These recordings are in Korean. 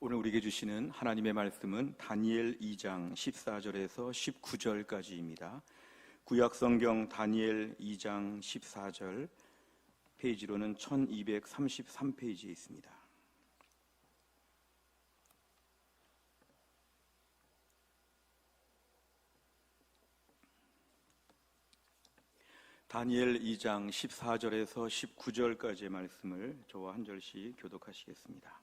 오늘 우리에게 주시는 하나님의 말씀은 다니엘 2장 14절에서 19절까지입니다. 구약성경 다니엘 2장 14절, 페이지로는 1233페이지에 있습니다. 다니엘 2장 14절에서 19절까지의 말씀을 저와 한 절씩 교독하시겠습니다.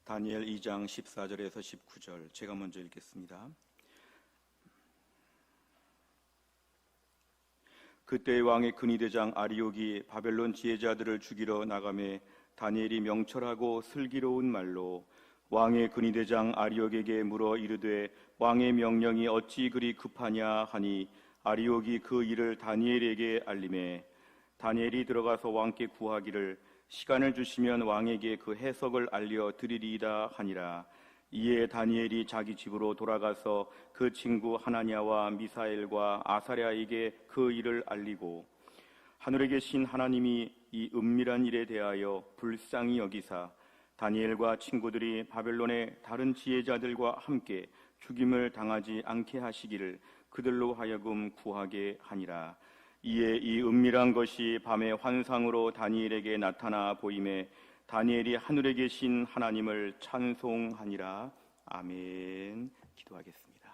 다니엘 2장 14절에서 19절, 제가 먼저 읽겠습니다. 그때 왕의 근위대장 아리옥이 바벨론 지혜자들을 죽이러 나가매 다니엘이 명철하고 슬기로운 말로 왕의 근위대장 아리옥에게 물어 이르되 왕의 명령이 어찌 그리 급하냐 하니 아리옥이 그 일을 다니엘에게 알리매 다니엘이 들어가서 왕께 구하기를 시간을 주시면 왕에게 그 해석을 알려드리리이다 하니라. 이에 다니엘이 자기 집으로 돌아가서 그 친구 하나냐와 미사엘과 아사랴에게 그 일을 알리고 하늘에 계신 하나님이 이 은밀한 일에 대하여 불쌍히 여기사 다니엘과 친구들이 바벨론의 다른 지혜자들과 함께 죽임을 당하지 않게 하시기를 그들로 하여금 구하게 하니라. 이에 이 은밀한 것이 밤의 환상으로 다니엘에게 나타나 보임에 다니엘이 하늘에 계신 하나님을 찬송하니라. 아멘. 기도하겠습니다.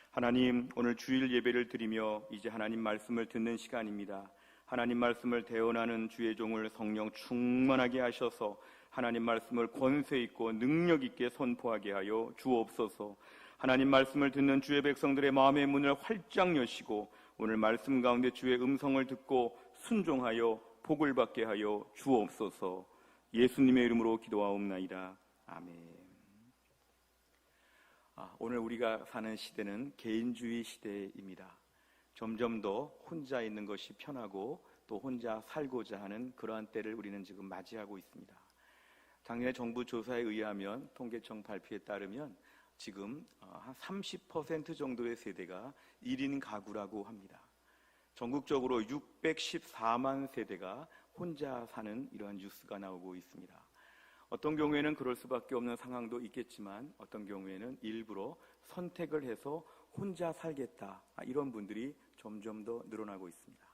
하나님, 오늘 주일 예배를 드리며 이제 하나님 말씀을 듣는 시간입니다. 하나님 말씀을 대언하는 주의 종을 성령 충만하게 하셔서 하나님 말씀을 권세 있고 능력 있게 선포하게 하여 주옵소서. 하나님 말씀을 듣는 주의 백성들의 마음의 문을 활짝 여시고 오늘 말씀 가운데 주의 음성을 듣고 순종하여 복을 받게 하여 주옵소서. 예수님의 이름으로 기도하옵나이다. 아멘. 오늘 우리가 사는 시대는 개인주의 시대입니다. 점점 더 혼자 있는 것이 편하고 또 혼자 살고자 하는 그러한 때를 우리는 지금 맞이하고 있습니다. 작년에 정부 조사에 의하면 통계청 발표에 따르면 지금 한 30% 정도의 세대가 1인 가구라고 합니다. 전국적으로 614만 세대가 혼자 사는 이러한 뉴스가 나오고 있습니다. 어떤 경우에는 그럴 수밖에 없는 상황도 있겠지만 어떤 경우에는 일부러 선택을 해서 혼자 살겠다, 이런 분들이 점점 더 늘어나고 있습니다.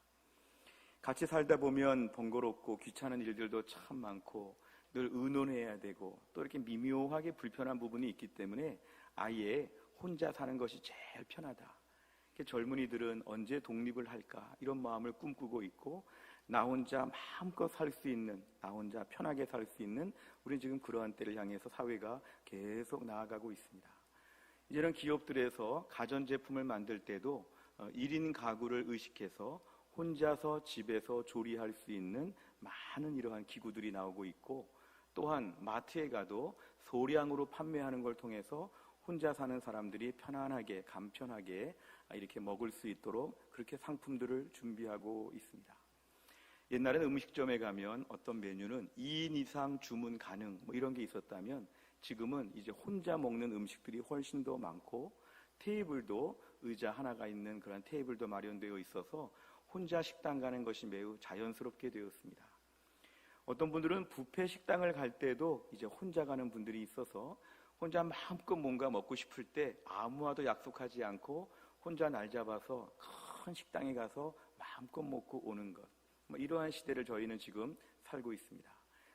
같이 살다 보면 번거롭고 귀찮은 일들도 참 많고 늘 의논해야 되고 또 이렇게 미묘하게 불편한 부분이 있기 때문에 아예 혼자 사는 것이 제일 편하다. 젊은이들은 언제 독립을 할까 이런 마음을 꿈꾸고 있고 나 혼자 마음껏 살 수 있는, 나 혼자 편하게 살 수 있는 우리는 지금 그러한 때를 향해서 사회가 계속 나아가고 있습니다. 이제는 기업들에서 가전제품을 만들 때도 1인 가구를 의식해서 혼자서 집에서 조리할 수 있는 많은 이러한 기구들이 나오고 있고 또한 마트에 가도 소량으로 판매하는 걸 통해서 혼자 사는 사람들이 편안하게 간편하게 이렇게 먹을 수 있도록 그렇게 상품들을 준비하고 있습니다. 옛날에는 음식점에 가면 어떤 메뉴는 2인 이상 주문 가능 이런 게 있었다면 지금은 이제 혼자 먹는 음식들이 훨씬 더 많고 테이블도 의자 하나가 있는 그런 테이블도 마련되어 있어서 혼자 식당 가는 것이 매우 자연스럽게 되었습니다. 어떤 분들은 뷔페 식당을 갈 때도 이제 혼자 가는 분들이 있어서 혼자 마음껏 뭔가 먹고 싶을 때 아무와도 약속하지 않고 혼자 날 잡아서 큰 식당에 가서 마음껏 먹고 오는 것, 이러한 시대를 저희는 지금 살고 있습니다.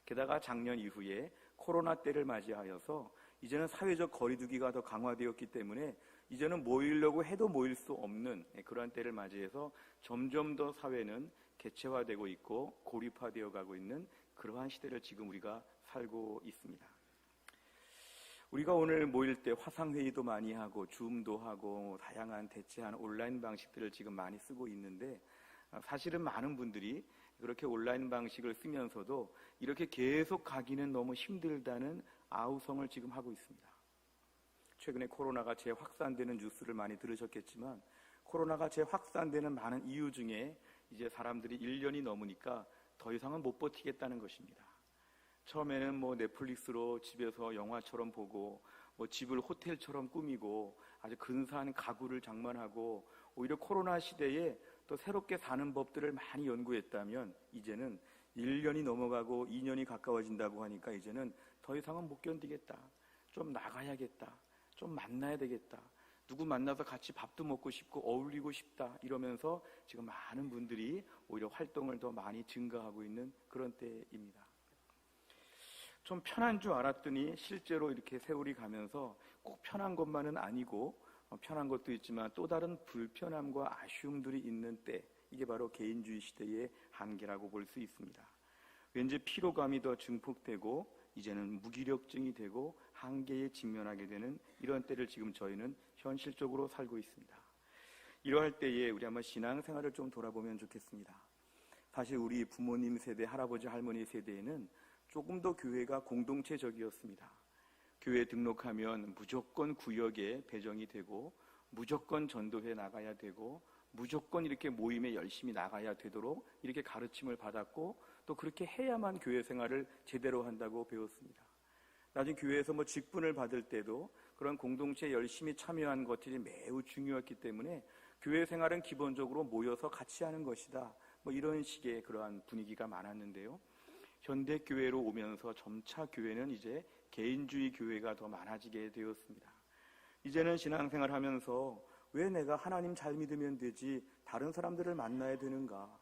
게다가 작년 이후에 코로나 때를 맞이하여서 이제는 사회적 거리두기가 더 강화되었기 때문에 이제는 모이려고 해도 모일 수 없는 그러한 때를 맞이해서 점점 더 사회는 개체화되고 있고 고립화되어 가고 있는 그러한 시대를 지금 우리가 살고 있습니다. 우리가 오늘 모일 때 화상회의도 많이 하고 줌도 하고 다양한 대체한 온라인 방식들을 지금 많이 쓰고 있는데 사실은 많은 분들이 그렇게 온라인 방식을 쓰면서도 이렇게 계속 가기는 너무 힘들다는 아우성을 지금 하고 있습니다. 최근에 코로나가 재확산되는 뉴스를 많이 들으셨겠지만 코로나가 재확산되는 많은 이유 중에 이제 사람들이 1년이 넘으니까 더 이상은 못 버티겠다는 것입니다. 처음에는 넷플릭스로 집에서 영화처럼 보고 집을 호텔처럼 꾸미고 아주 근사한 가구를 장만하고 오히려 코로나 시대에 또 새롭게 사는 법들을 많이 연구했다면 이제는 1년이 넘어가고 2년이 가까워진다고 하니까 이제는 더 이상은 못 견디겠다. 좀 나가야겠다. 좀 만나야 되겠다. 누구 만나서 같이 밥도 먹고 싶고 어울리고 싶다. 이러면서 지금 많은 분들이 오히려 활동을 더 많이 증가하고 있는 그런 때입니다. 좀 편한 줄 알았더니 실제로 이렇게 세월이 가면서 꼭 편한 것만은 아니고 편한 것도 있지만 또 다른 불편함과 아쉬움들이 있는 때, 이게 바로 개인주의 시대의 한계라고 볼 수 있습니다. 왠지 피로감이 더 증폭되고 이제는 무기력증이 되고 한계에 직면하게 되는 이런 때를 지금 저희는 현실적으로 살고 있습니다. 이러할 때에 우리 한번 신앙생활을 좀 돌아보면 좋겠습니다. 사실 우리 부모님 세대, 할아버지 할머니 세대에는 조금 더 교회가 공동체적이었습니다. 교회 등록하면 무조건 구역에 배정이 되고 무조건 전도회 나가야 되고 무조건 이렇게 모임에 열심히 나가야 되도록 이렇게 가르침을 받았고 또 그렇게 해야만 교회 생활을 제대로 한다고 배웠습니다. 나중에 교회에서 직분을 받을 때도 그런 공동체에 열심히 참여한 것들이 매우 중요했기 때문에 교회 생활은 기본적으로 모여서 같이 하는 것이다. 이런 식의 그러한 분위기가 많았는데요. 현대교회로 오면서 점차 교회는 이제 개인주의 교회가 더 많아지게 되었습니다. 이제는 신앙생활 하면서 왜 내가 하나님 잘 믿으면 되지 다른 사람들을 만나야 되는가?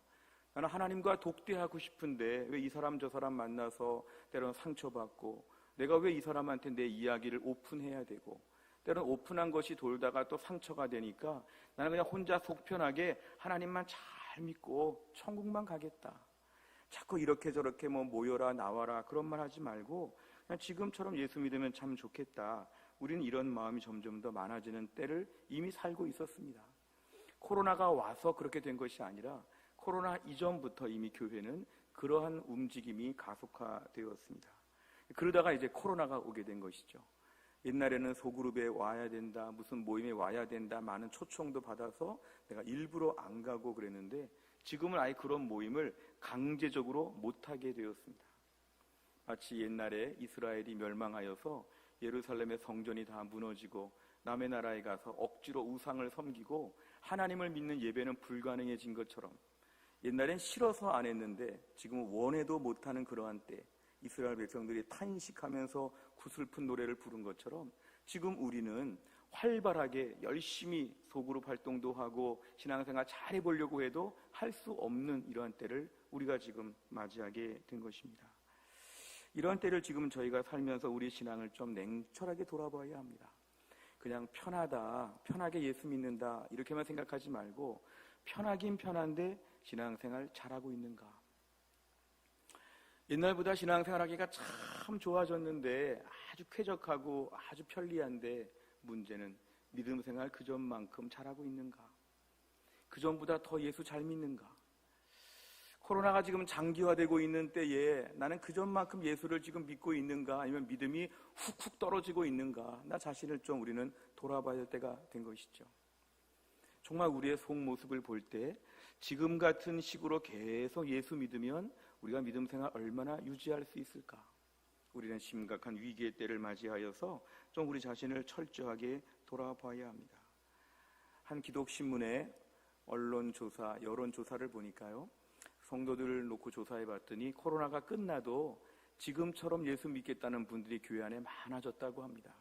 나는 하나님과 독대하고 싶은데 왜 이 사람 저 사람 만나서 때로는 상처받고, 내가 왜 이 사람한테 내 이야기를 오픈해야 되고, 때로는 오픈한 것이 돌다가 또 상처가 되니까 나는 그냥 혼자 속편하게 하나님만 잘 믿고 천국만 가겠다. 자꾸 이렇게 저렇게 모여라 나와라 그런 말 하지 말고 그냥 지금처럼 예수 믿으면 참 좋겠다. 우리는 이런 마음이 점점 더 많아지는 때를 이미 살고 있었습니다. 코로나가 와서 그렇게 된 것이 아니라 코로나 이전부터 이미 교회는 그러한 움직임이 가속화되었습니다. 그러다가 이제 코로나가 오게 된 것이죠. 옛날에는 소그룹에 와야 된다, 무슨 모임에 와야 된다, 많은 초청도 받아서 내가 일부러 안 가고 그랬는데 지금은 아예 그런 모임을 강제적으로 못하게 되었습니다. 마치 옛날에 이스라엘이 멸망하여서 예루살렘의 성전이 다 무너지고 남의 나라에 가서 억지로 우상을 섬기고 하나님을 믿는 예배는 불가능해진 것처럼, 옛날엔 싫어서 안 했는데 지금은 원해도 못하는 그러한 때 이스라엘 백성들이 탄식하면서 구슬픈 노래를 부른 것처럼 지금 우리는 활발하게 열심히 소그룹 활동도 하고 신앙생활 잘 해보려고 해도 할 수 없는 이러한 때를 우리가 지금 맞이하게 된 것입니다. 이러한 때를 지금 저희가 살면서 우리 신앙을 좀 냉철하게 돌아봐야 합니다. 그냥 편하다, 편하게 예수 믿는다 이렇게만 생각하지 말고 편하긴 편한데 신앙생활 잘하고 있는가? 옛날보다 신앙생활하기가 참 좋아졌는데 아주 쾌적하고 아주 편리한데 문제는 믿음 생활 그전만큼 잘하고 있는가? 그전보다 더 예수 잘 믿는가? 코로나가 지금 장기화되고 있는 때에 나는 그전만큼 예수를 지금 믿고 있는가? 아니면 믿음이 훅훅 떨어지고 있는가? 나 자신을 좀 우리는 돌아봐야 할 때가 된 것이죠. 정말 우리의 속모습을 볼 때 지금 같은 식으로 계속 예수 믿으면 우리가 믿음 생활 얼마나 유지할 수 있을까? 우리는 심각한 위기의 때를 맞이하여서 좀 우리 자신을 철저하게 돌아봐야 합니다. 한 기독신문의 언론조사, 여론조사를 보니까요, 성도들을 놓고 조사해봤더니 코로나가 끝나도 지금처럼 예수 믿겠다는 분들이 교회 안에 많아졌다고 합니다.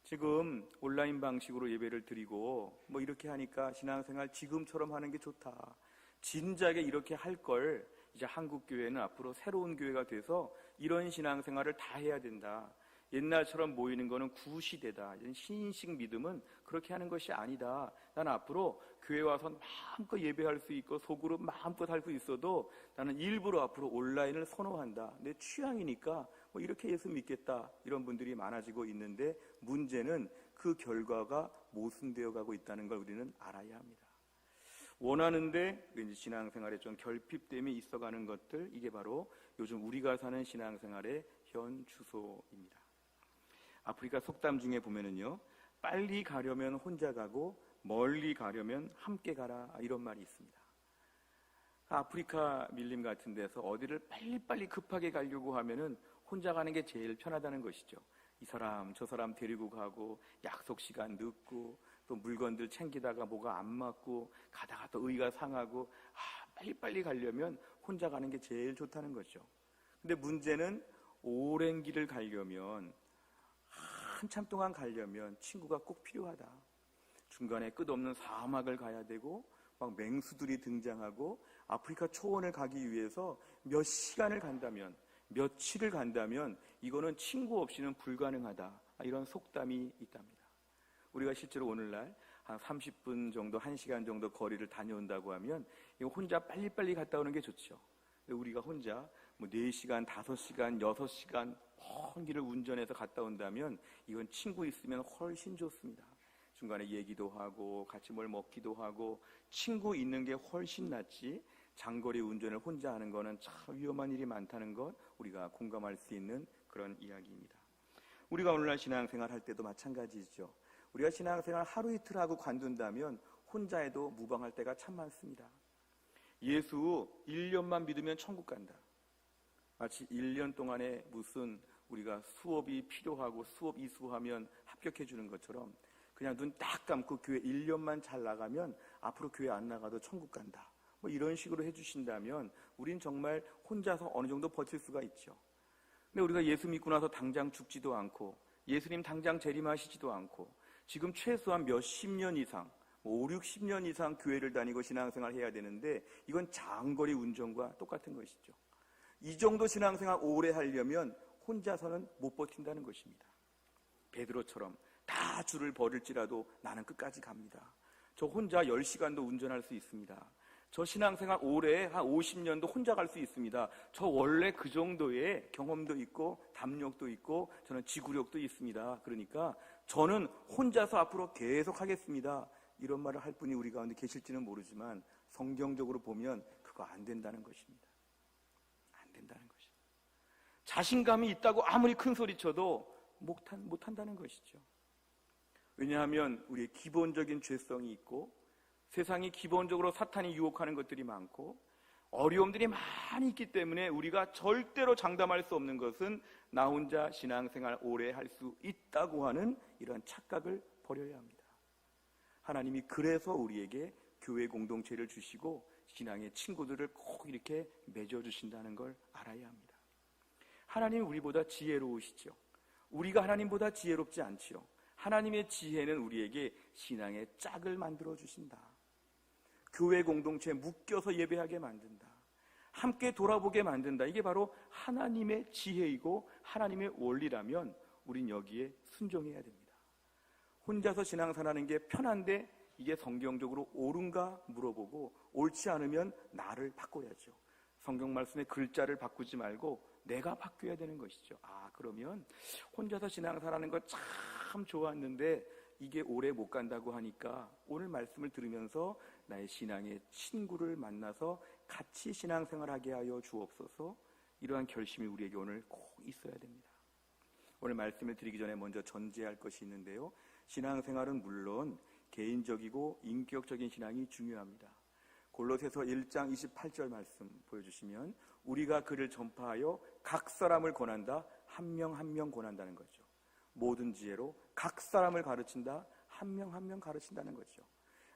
지금 온라인 방식으로 예배를 드리고 이렇게 하니까 신앙생활 지금처럼 하는 게 좋다. 진작에 이렇게 할 걸 이제 한국 교회는 앞으로 새로운 교회가 돼서 이런 신앙생활을 다 해야 된다. 옛날처럼 모이는 거는 구시대다. 신인식 믿음은 그렇게 하는 것이 아니다. 난 앞으로 교회 와서 마음껏 예배할 수 있고 소그룹 마음껏 할 수 있어도 나는 일부러 앞으로 온라인을 선호한다. 내 취향이니까 이렇게 예수 믿겠다. 이런 분들이 많아지고 있는데 문제는 그 결과가 모순되어 가고 있다는 걸 우리는 알아야 합니다. 원하는데 왠지 신앙생활에 좀 결핍됨이 있어가는 것들, 이게 바로 요즘 우리가 사는 신앙생활의 현 주소입니다. 아프리카 속담 중에 보면은요, 빨리 가려면 혼자 가고 멀리 가려면 함께 가라, 이런 말이 있습니다. 아프리카 밀림 같은 데서 어디를 빨리빨리 급하게 가려고 하면은 혼자 가는 게 제일 편하다는 것이죠. 이 사람 저 사람 데리고 가고 약속 시간 늦고 또 물건들 챙기다가 뭐가 안 맞고 가다가 또 의가 상하고 빨리빨리 가려면 혼자 가는 게 제일 좋다는 거죠. 근데 문제는 오랜 길을 가려면, 한참 동안 가려면 친구가 꼭 필요하다. 중간에 끝없는 사막을 가야 되고 막 맹수들이 등장하고 아프리카 초원을 가기 위해서 몇 시간을 간다면, 며칠을 간다면 이거는 친구 없이는 불가능하다. 이런 속담이 있답니다. 우리가 실제로 오늘날 한 30분 정도, 1시간 정도 거리를 다녀온다고 하면 이거 혼자 빨리빨리 갔다 오는 게 좋죠. 우리가 혼자 4시간, 5시간, 6시간 먼 길을 운전해서 갔다 온다면 이건 친구 있으면 훨씬 좋습니다. 중간에 얘기도 하고 같이 뭘 먹기도 하고 친구 있는 게 훨씬 낫지, 장거리 운전을 혼자 하는 거는 참 위험한 일이 많다는 것 우리가 공감할 수 있는 그런 이야기입니다. 우리가 오늘날 신앙생활 할 때도 마찬가지죠. 우리가 신앙생활 하루 이틀 하고 관둔다면 혼자 해도 무방할 때가 참 많습니다. 예수 1년만 믿으면 천국 간다. 마치 1년 동안에 무슨 우리가 수업이 필요하고 수업 이수하면 합격해 주는 것처럼 그냥 눈 딱 감고 교회 1년만 잘 나가면 앞으로 교회 안 나가도 천국 간다. 이런 식으로 해주신다면 우린 정말 혼자서 어느 정도 버틸 수가 있죠. 근데 우리가 예수 믿고 나서 당장 죽지도 않고 예수님 당장 재림하시지도 않고 지금 최소한 몇십 년 이상, 5, 60년 이상 교회를 다니고 신앙생활 해야 되는데 이건 장거리 운전과 똑같은 것이죠. 이 정도 신앙생활 오래 하려면 혼자서는 못 버틴다는 것입니다. 베드로처럼 다 줄을 버릴지라도 나는 끝까지 갑니다. 저 혼자 10시간도 운전할 수 있습니다. 저 신앙생활 오래 한 50년도 혼자 갈 수 있습니다. 저 원래 그 정도의 경험도 있고 담력도 있고 저는 지구력도 있습니다. 그러니까 저는 혼자서 앞으로 계속 하겠습니다. 이런 말을 할 분이 우리 가운데 계실지는 모르지만 성경적으로 보면 그거 안 된다는 것입니다. 안 된다는 것입니다. 자신감이 있다고 아무리 큰 소리 쳐도 못한다는 것이죠. 왜냐하면 우리의 기본적인 죄성이 있고 세상이 기본적으로 사탄이 유혹하는 것들이 많고 어려움들이 많이 있기 때문에 우리가 절대로 장담할 수 없는 것은 나 혼자 신앙생활 오래 할 수 있다고 하는 이러한 착각을 버려야 합니다. 하나님이 그래서 우리에게 교회 공동체를 주시고 신앙의 친구들을 꼭 이렇게 맺어주신다는 걸 알아야 합니다. 하나님은 우리보다 지혜로우시죠. 우리가 하나님보다 지혜롭지 않지요. 하나님의 지혜는 우리에게 신앙의 짝을 만들어 주신다. 교회 공동체에 묶여서 예배하게 만든다. 함께 돌아보게 만든다. 이게 바로 하나님의 지혜이고 하나님의 원리라면 우린 여기에 순종해야 됩니다. 혼자서 신앙생활하는 게 편한데 이게 성경적으로 옳은가 물어보고 옳지 않으면 나를 바꿔야죠. 성경 말씀의 글자를 바꾸지 말고 내가 바뀌어야 되는 것이죠. 그러면 혼자서 신앙생활하는 거 참 좋았는데 이게 오래 못 간다고 하니까 오늘 말씀을 들으면서 나의 신앙의 친구를 만나서 같이 신앙생활하게 하여 주옵소서. 이러한 결심이 우리에게 오늘 꼭 있어야 됩니다. 오늘 말씀을 드리기 전에 먼저 전제할 것이 있는데요. 신앙생활은 물론 개인적이고 인격적인 신앙이 중요합니다. 골로새서 1장 28절 말씀 보여주시면 우리가 그를 전파하여 각 사람을 권한다. 한 명 한 명 권한다는 거죠. 모든 지혜로 각 사람을 가르친다. 한 명 한 명 가르친다는 거죠.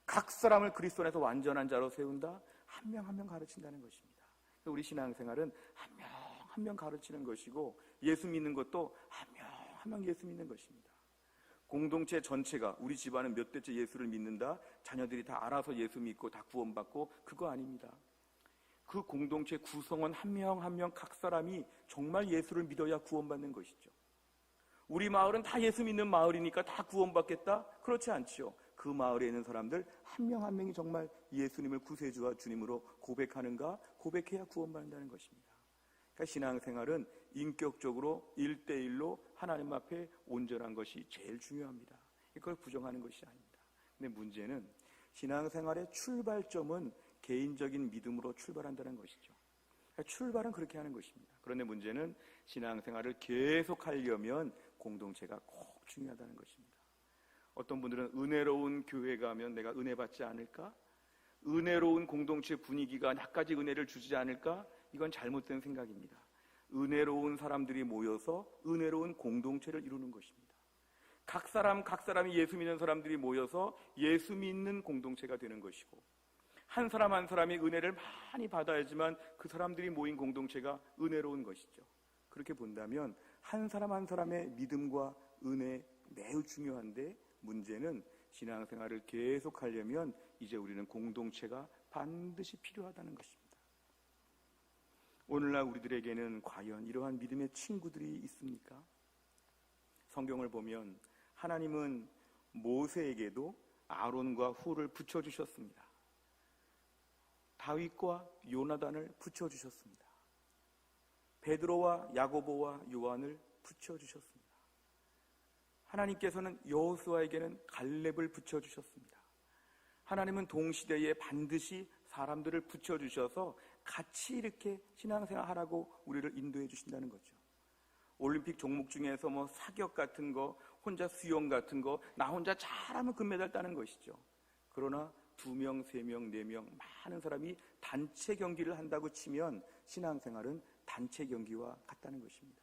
각 사람을 그리스도 안에서 완전한 자로 세운다. 한 명 한 명 가르친다는 것입니다. 우리 신앙생활은 한 명 한 명 가르치는 것이고 예수 믿는 것도 한 명 한 명 예수 믿는 것입니다. 공동체 전체가 우리 집안은 몇 대째 예수를 믿는다. 자녀들이 다 알아서 예수 믿고 다 구원받고 그거 아닙니다. 그 공동체 구성원 한 명 한 명 각 사람이 정말 예수를 믿어야 구원받는 것이죠. 우리 마을은 다 예수 믿는 마을이니까 다 구원받겠다? 그렇지 않지요. 그 마을에 있는 사람들 한 명 한 명이 정말 예수님을 구세주와 주님으로 고백하는가? 고백해야 구원받는다는 것입니다. 그러니까 신앙생활은 인격적으로 1대1로 하나님 앞에 온전한 것이 제일 중요합니다. 이걸 부정하는 것이 아닙니다. 근데 문제는 신앙생활의 출발점은 개인적인 믿음으로 출발한다는 것이죠. 그러니까 출발은 그렇게 하는 것입니다. 그런데 문제는 신앙생활을 계속하려면 공동체가 꼭 중요하다는 것입니다. 어떤 분들은 은혜로운 교회 가면 내가 은혜 받지 않을까? 은혜로운 공동체 분위기가 나까지 은혜를 주지 않을까? 이건 잘못된 생각입니다. 은혜로운 사람들이 모여서 은혜로운 공동체를 이루는 것입니다. 각 사람이 예수 믿는 사람들이 모여서 예수 믿는 공동체가 되는 것이고 한 사람 한 사람이 은혜를 많이 받아야지만 그 사람들이 모인 공동체가 은혜로운 것이죠. 그렇게 본다면 한 사람 한 사람의 믿음과 은혜 매우 중요한데, 문제는 신앙생활을 계속하려면 이제 우리는 공동체가 반드시 필요하다는 것입니다. 오늘날 우리들에게는 과연 이러한 믿음의 친구들이 있습니까? 성경을 보면 하나님은 모세에게도 아론과 훌을 붙여주셨습니다. 다윗과 요나단을 붙여주셨습니다. 베드로와 야고보와 요한을 붙여주셨습니다. 하나님께서는 여호수아에게는 갈렙을 붙여주셨습니다. 하나님은 동시대에 반드시 사람들을 붙여주셔서 같이 이렇게 신앙생활 하라고 우리를 인도해 주신다는 거죠. 올림픽 종목 중에서 사격 같은 거, 혼자 수영 같은 거, 나 혼자 잘하면 금메달 따는 것이죠. 그러나 2명, 3명, 4명 많은 사람이 단체 경기를 한다고 치면 신앙생활은 단체 경기와 같다는 것입니다.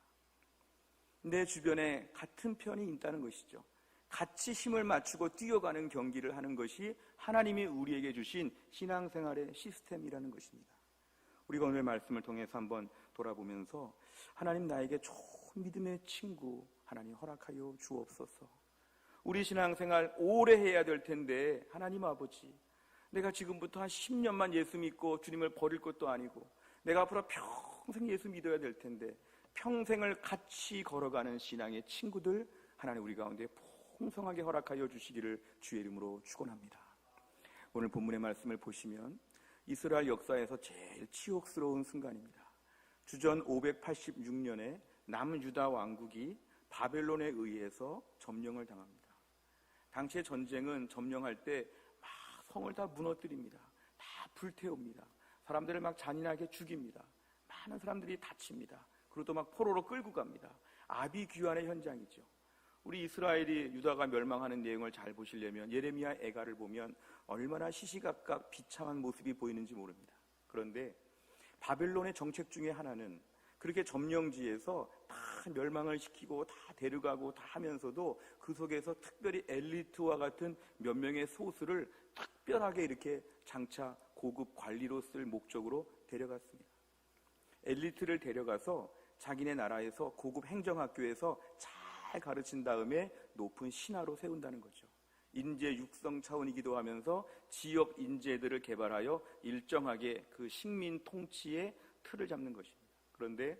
내 주변에 같은 편이 있다는 것이죠. 같이 힘을 맞추고 뛰어가는 경기를 하는 것이 하나님이 우리에게 주신 신앙생활의 시스템이라는 것입니다. 우리가 오늘 말씀을 통해서 한번 돌아보면서 하나님, 나에게 좋은 믿음의 친구 하나님 허락하여 주옵소서. 우리 신앙생활 오래 해야 될 텐데 하나님 아버지, 내가 지금부터 한 10년만 예수 믿고 주님을 버릴 것도 아니고 내가 앞으로 평생 예수 믿어야 될 텐데 평생을 같이 걸어가는 신앙의 친구들 하나님 우리 가운데 풍성하게 허락하여 주시기를 주의 이름으로 축원합니다. 오늘 본문의 말씀을 보시면 이스라엘 역사에서 제일 치욕스러운 순간입니다. 주전 586년에 남유다 왕국이 바벨론에 의해서 점령을 당합니다. 당시의 전쟁은 점령할 때 막 성을 다 무너뜨립니다. 다 불태웁니다. 사람들을 막 잔인하게 죽입니다. 많은 사람들이 다칩니다. 그리고 또 막 포로로 끌고 갑니다. 아비규환의 현장이죠. 우리 이스라엘이 유다가 멸망하는 내용을 잘 보시려면 예레미야 애가를 보면 얼마나 시시각각 비참한 모습이 보이는지 모릅니다. 그런데 바벨론의 정책 중에 하나는 그렇게 점령지에서 다 멸망을 시키고 다 데려가고 다 하면서도 그 속에서 특별히 엘리트와 같은 몇 명의 소수를 특별하게 이렇게 장차 고급 관리로 쓸 목적으로 데려갔습니다. 엘리트를 데려가서 자기네 나라에서 고급 행정학교에서 잘 가르친 다음에 높은 신하로 세운다는 거죠. 인재 육성 차원이기도 하면서 지역 인재들을 개발하여 일정하게 그 식민 통치의 틀을 잡는 것입니다. 그런데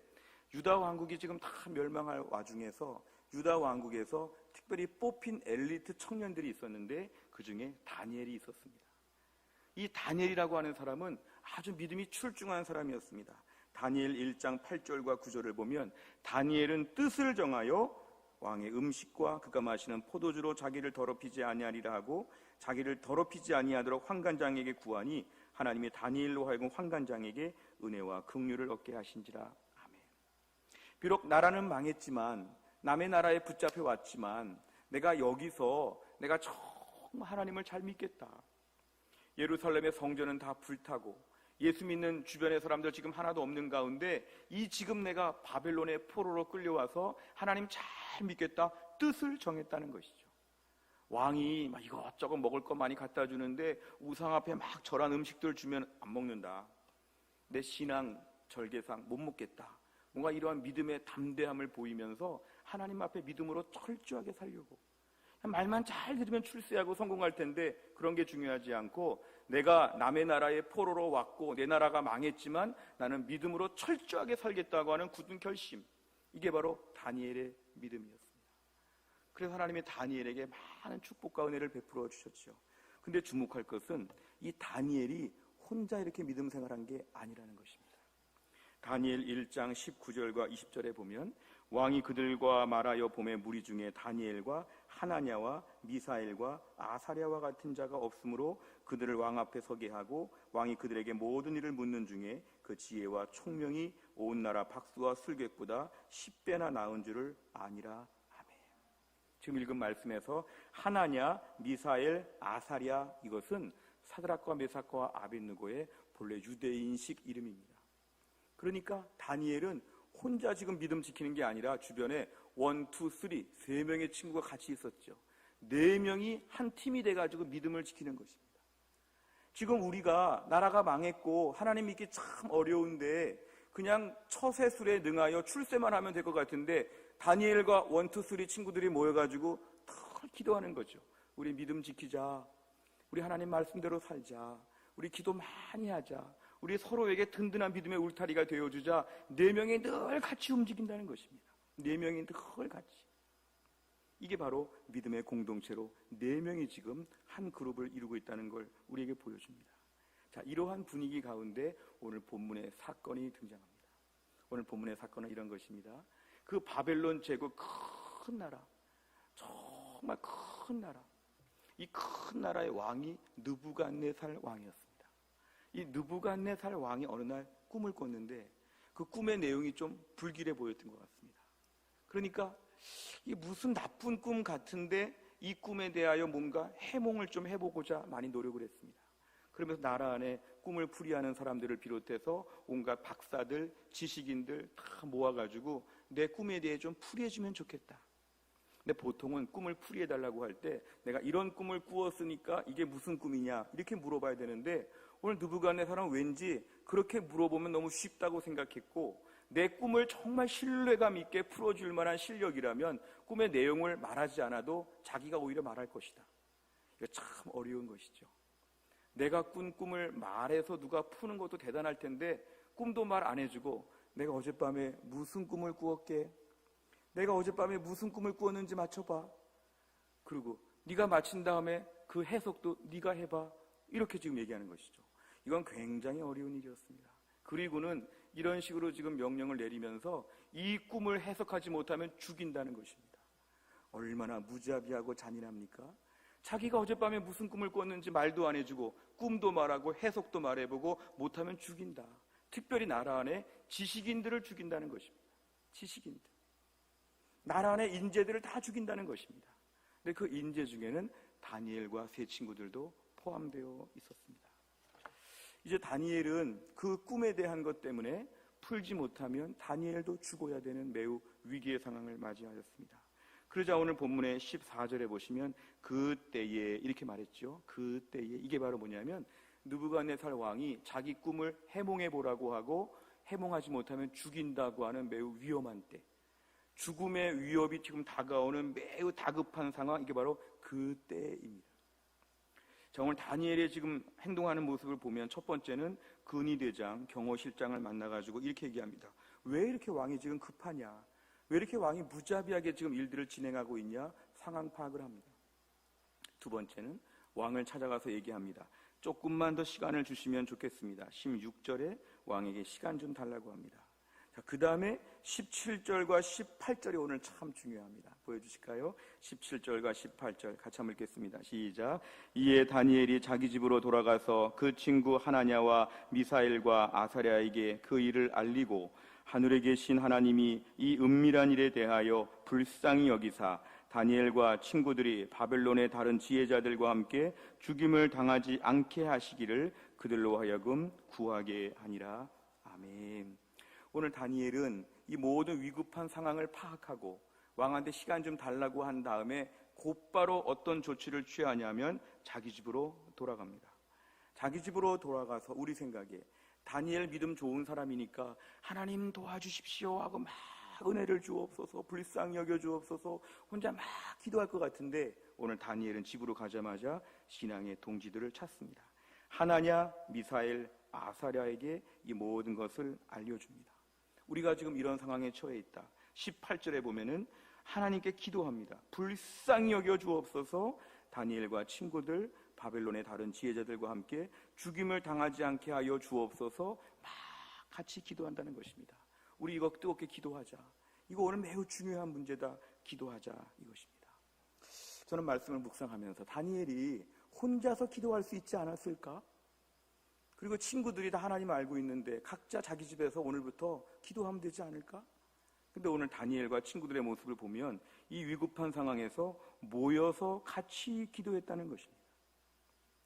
유다 왕국이 지금 다 멸망할 와중에서 유다 왕국에서 특별히 뽑힌 엘리트 청년들이 있었는데 그 중에 다니엘이 있었습니다. 이 다니엘이라고 하는 사람은 아주 믿음이 출중한 사람이었습니다. 다니엘 1장 8절과 9절을 보면 다니엘은 뜻을 정하여 왕의 음식과 그가 마시는 포도주로 자기를 더럽히지 아니하리라 하고 자기를 더럽히지 아니하도록 환관장에게 구하니 하나님이 다니엘로 하여금 환관장에게 은혜와 긍휼을 얻게 하신지라. 아멘. 비록 나라는 망했지만 남의 나라에 붙잡혀 왔지만 내가 여기서 내가 정말 하나님을 잘 믿겠다. 예루살렘의 성전은 다 불타고 예수 믿는 주변의 사람들 지금 하나도 없는 가운데 이 지금 내가 바벨론의 포로로 끌려와서 하나님 잘 믿겠다 뜻을 정했다는 것이죠. 왕이 막 이것저것 먹을 거 많이 갖다 주는데 우상 앞에 막 절한 음식들 주면 안 먹는다. 내 신앙 절개상 못 먹겠다. 뭔가 이러한 믿음의 담대함을 보이면서 하나님 앞에 믿음으로 철저하게 살려고, 말만 잘 들으면 출세하고 성공할 텐데 그런 게 중요하지 않고 내가 남의 나라에 포로로 왔고 내 나라가 망했지만 나는 믿음으로 철저하게 살겠다고 하는 굳은 결심, 이게 바로 다니엘의 믿음이었습니다. 그래서 하나님이 다니엘에게 많은 축복과 은혜를 베풀어 주셨죠. 근데 주목할 것은 이 다니엘이 혼자 이렇게 믿음 생활한 게 아니라는 것입니다. 다니엘 1장 19절과 20절에 보면 왕이 그들과 말하여 봄에 무리 중에 다니엘과 하나냐와 미사엘과 아사랴와 같은 자가 없으므로 그들을 왕 앞에 서게 하고 왕이 그들에게 모든 일을 묻는 중에 그 지혜와 총명이 온 나라 박수와 술객보다 10배나 나은 줄을 아니라 하매. 지금 읽은 말씀에서 하나냐, 미사엘, 아사랴, 이것은 사드락과 메삭과 아벳느고의 본래 유대인식 이름입니다. 그러니까 다니엘은 혼자 지금 믿음 지키는 게 아니라 주변에 1, 2, 3, 3명의 친구가 같이 있었죠. 4명이 한 팀이 돼가지고 믿음을 지키는 것입니다. 지금 우리가 나라가 망했고 하나님 믿기 참 어려운데 그냥 처세술에 능하여 출세만 하면 될 것 같은데 다니엘과 원투쓰리 친구들이 모여가지고 더 기도하는 거죠. 우리 믿음 지키자, 우리 하나님 말씀대로 살자, 우리 기도 많이 하자, 우리 서로에게 든든한 믿음의 울타리가 되어주자. 4명이 늘 같이 움직인다는 것입니다. 4명이 늘 같이. 이게 바로 믿음의 공동체로 4명이 지금 한 그룹을 이루고 있다는 걸 우리에게 보여줍니다. 자, 이러한 분위기 가운데 오늘 본문의 사건이 등장합니다. 오늘 본문의 사건은 이런 것입니다. 그 바벨론 제국 큰 나라, 정말 큰 나라, 이 큰 나라의 왕이 느부갓네살 왕이었습니다. 이 느부갓네살 왕이 어느 날 꿈을 꿨는데 그 꿈의 내용이 좀 불길해 보였던 것 같습니다. 그러니까 이 무슨 나쁜 꿈 같은데 이 꿈에 대하여 뭔가 해몽을 좀 해보고자 많이 노력을 했습니다. 그러면서 나라 안에 꿈을 풀이하는 사람들을 비롯해서 온갖 박사들, 지식인들 다 모아가지고 내 꿈에 대해 좀 풀이해주면 좋겠다. 근데 보통은 꿈을 풀이해달라고 할 때 내가 이런 꿈을 꾸었으니까 이게 무슨 꿈이냐 이렇게 물어봐야 되는데 오늘 느부갓네살은 왠지 그렇게 물어보면 너무 쉽다고 생각했고 내 꿈을 정말 신뢰감 있게 풀어줄 만한 실력이라면 꿈의 내용을 말하지 않아도 자기가 오히려 말할 것이다. 이거 참 어려운 것이죠. 내가 꾼 꿈을 말해서 누가 푸는 것도 대단할 텐데 꿈도 말 안 해주고 내가 어젯밤에 무슨 꿈을 꾸었게? 내가 어젯밤에 무슨 꿈을 꾸었는지 맞춰봐. 그리고 네가 맞힌 다음에 그 해석도 네가 해봐. 이렇게 지금 얘기하는 것이죠. 이건 굉장히 어려운 일이었습니다. 그리고는 이런 식으로 지금 명령을 내리면서 이 꿈을 해석하지 못하면 죽인다는 것입니다. 얼마나 무자비하고 잔인합니까? 자기가 어젯밤에 무슨 꿈을 꿨는지 말도 안 해주고 꿈도 말하고 해석도 말해보고 못하면 죽인다. 특별히 나라 안에 지식인들을 죽인다는 것입니다. 지식인들. 나라 안에 인재들을 다 죽인다는 것입니다. 근데 그 인재 중에는 다니엘과 세 친구들도 포함되어 있었습니다. 이제 다니엘은 그 꿈에 대한 것 때문에 풀지 못하면 다니엘도 죽어야 되는 매우 위기의 상황을 맞이하였습니다. 그러자 오늘 본문의 14절에 보시면 그때에 이렇게 말했죠. 그때에 이게 바로 뭐냐면 느부갓네살 왕이 자기 꿈을 해몽해 보라고 하고 해몽하지 못하면 죽인다고 하는 매우 위험한 때, 죽음의 위협이 지금 다가오는 매우 다급한 상황, 이게 바로 그때입니다. 자, 오늘 다니엘의 지금 행동하는 모습을 보면 첫 번째는 근위대장, 경호실장을 만나가지고 이렇게 얘기합니다. 왜 이렇게 왕이 지금 급하냐? 왜 이렇게 왕이 무자비하게 지금 일들을 진행하고 있냐? 상황 파악을 합니다. 두 번째는 왕을 찾아가서 얘기합니다. 조금만 더 시간을 주시면 좋겠습니다. 16절에 왕에게 시간 좀 달라고 합니다. 자, 그 다음에 17절과 18절이 오늘 참 중요합니다. 보여주실까요? 17절과 18절 같이 한번 읽겠습니다. 시작. 이에 다니엘이 자기 집으로 돌아가서 그 친구 하나냐와 미사엘과 아사랴에게 그 일을 알리고 하늘에 계신 하나님이 이 은밀한 일에 대하여 불쌍히 여기사 다니엘과 친구들이 바벨론의 다른 지혜자들과 함께 죽임을 당하지 않게 하시기를 그들로 하여금 구하게 하니라. 아멘. 오늘 다니엘은 이 모든 위급한 상황을 파악하고 왕한테 시간 좀 달라고 한 다음에 곧바로 어떤 조치를 취하냐면 자기 집으로 돌아갑니다. 자기 집으로 돌아가서 우리 생각에 다니엘 믿음 좋은 사람이니까 하나님 도와주십시오 하고 막 은혜를 주옵소서, 불쌍히 여겨 주옵소서 혼자 막 기도할 것 같은데 오늘 다니엘은 집으로 가자마자 신앙의 동지들을 찾습니다. 하나냐, 미사엘, 아사랴에게 이 모든 것을 알려줍니다. 우리가 지금 이런 상황에 처해 있다. 18절에 보면은 하나님께 기도합니다. 불쌍히 여겨 주옵소서. 다니엘과 친구들, 바벨론의 다른 지혜자들과 함께 죽임을 당하지 않게 하여 주옵소서. 막 같이 기도한다는 것입니다. 우리 이거 뜨겁게 기도하자. 이거 오늘 매우 중요한 문제다. 기도하자 이것입니다. 저는 말씀을 묵상하면서 다니엘이 혼자서 기도할 수 있지 않았을까? 그리고 친구들이 다 하나님 알고 있는데 각자 자기 집에서 오늘부터 기도하면 되지 않을까? 근데 오늘 다니엘과 친구들의 모습을 보면 이 위급한 상황에서 모여서 같이 기도했다는 것입니다.